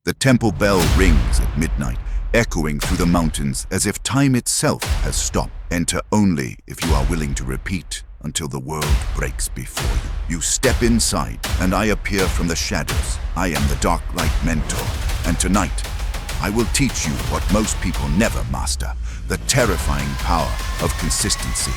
The temple bell rings at midnight, echoing through the mountains as if time itself has stopped. Enter only if you are willing to repeat until the world breaks before you. You step inside, and I appear from the shadows. I am the dark light mentor, and tonight, I will teach you what most people never master, the terrifying power of consistency.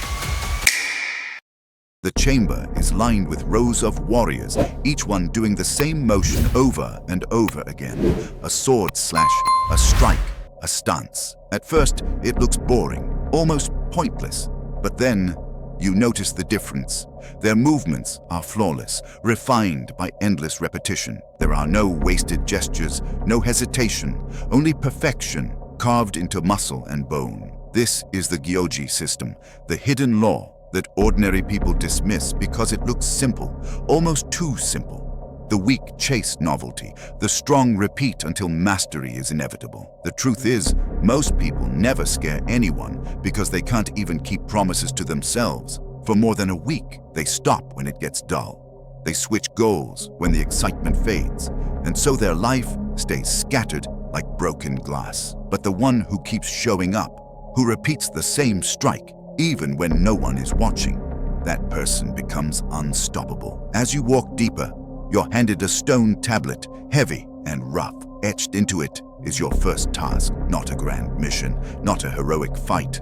The chamber is lined with rows of warriors, each one doing the same motion over and over again. A sword slash, a strike, a stance. At first, it looks boring, almost pointless. But then, you notice the difference. Their movements are flawless, refined by endless repetition. There are no wasted gestures, no hesitation, only perfection carved into muscle and bone. This is the Gyoji System, the hidden law that ordinary people dismiss because it looks simple, almost too simple. The weak chase novelty, the strong repeat until mastery is inevitable. The truth is, most people never scare anyone because they can't even keep promises to themselves. For more than a week, they stop when it gets dull. They switch goals when the excitement fades, and so their life stays scattered like broken glass. But the one who keeps showing up, who repeats the same strike, even when no one is watching, that person becomes unstoppable. As you walk deeper, you're handed a stone tablet, heavy and rough. Etched into it is your first task, not a grand mission, not a heroic fight,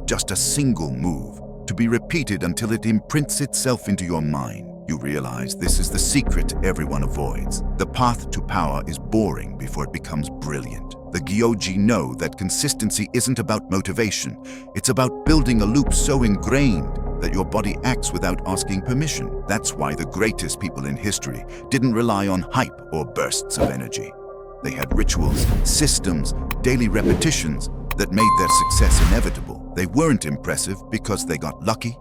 just a single move, to be repeated until it imprints itself into your mind. You realize this is the secret everyone avoids. The path to power is boring before it becomes brilliant. The Gyōji know that consistency isn't about motivation. It's about building a loop so ingrained that your body acts without asking permission. That's why the greatest people in history didn't rely on hype or bursts of energy. They had rituals, systems, daily repetitions that made their success inevitable. They weren't impressive because they got lucky.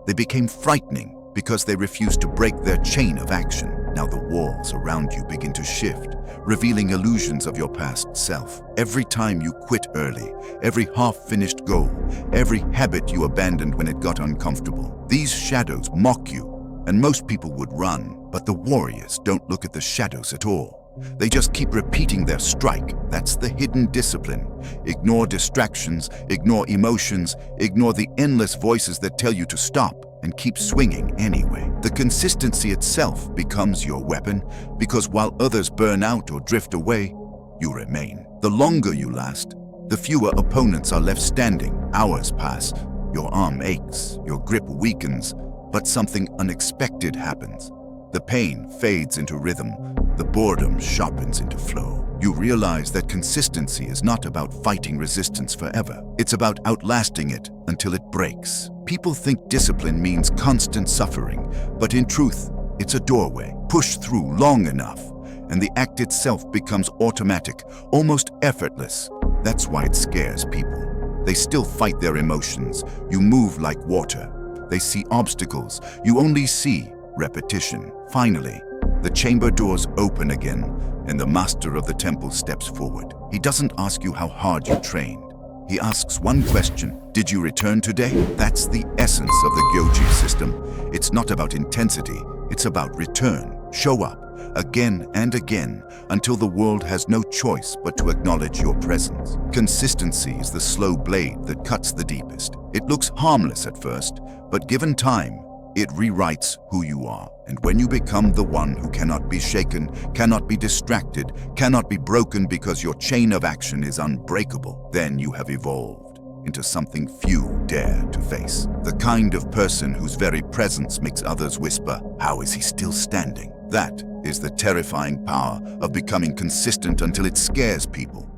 They became frightening because they refused to break their chain of action. Now the walls around you begin to shift, revealing illusions of your past self. Every time you quit early, every half-finished goal, every habit you abandoned when it got uncomfortable. These shadows mock you, and most people would run, but the warriors don't look at the shadows at all. They just keep repeating their strike. That's the hidden discipline. Ignore distractions, ignore emotions, ignore the endless voices that tell you to stop, and keep swinging anyway. The consistency itself becomes your weapon, because while others burn out or drift away, you remain. The longer you last, the fewer opponents are left standing. Hours pass, your arm aches, your grip weakens, but something unexpected happens. The pain fades into rhythm, the boredom sharpens into flow. You realize that consistency is not about fighting resistance forever. It's about outlasting it until it breaks. People think discipline means constant suffering, but in truth, it's a doorway. Push through long enough, and the act itself becomes automatic, almost effortless. That's why it scares people. They still fight their emotions. You move like water. They see obstacles. You only see repetition. Finally, the chamber doors open again, and the master of the temple steps forward. He doesn't ask you how hard you trained. He asks one question: did you return today? That's the essence of the Gyoji system. It's not about intensity, it's about return. Show up again and again until the world has no choice but to acknowledge your presence. Consistency is the slow blade that cuts the deepest. It looks harmless at first, but given time, it rewrites who you are. And when you become the one who cannot be shaken, cannot be distracted, cannot be broken because your chain of action is unbreakable, then you have evolved into something few dare to face. The kind of person whose very presence makes others whisper, "How is he still standing?" That is the terrifying power of becoming consistent until it scares people.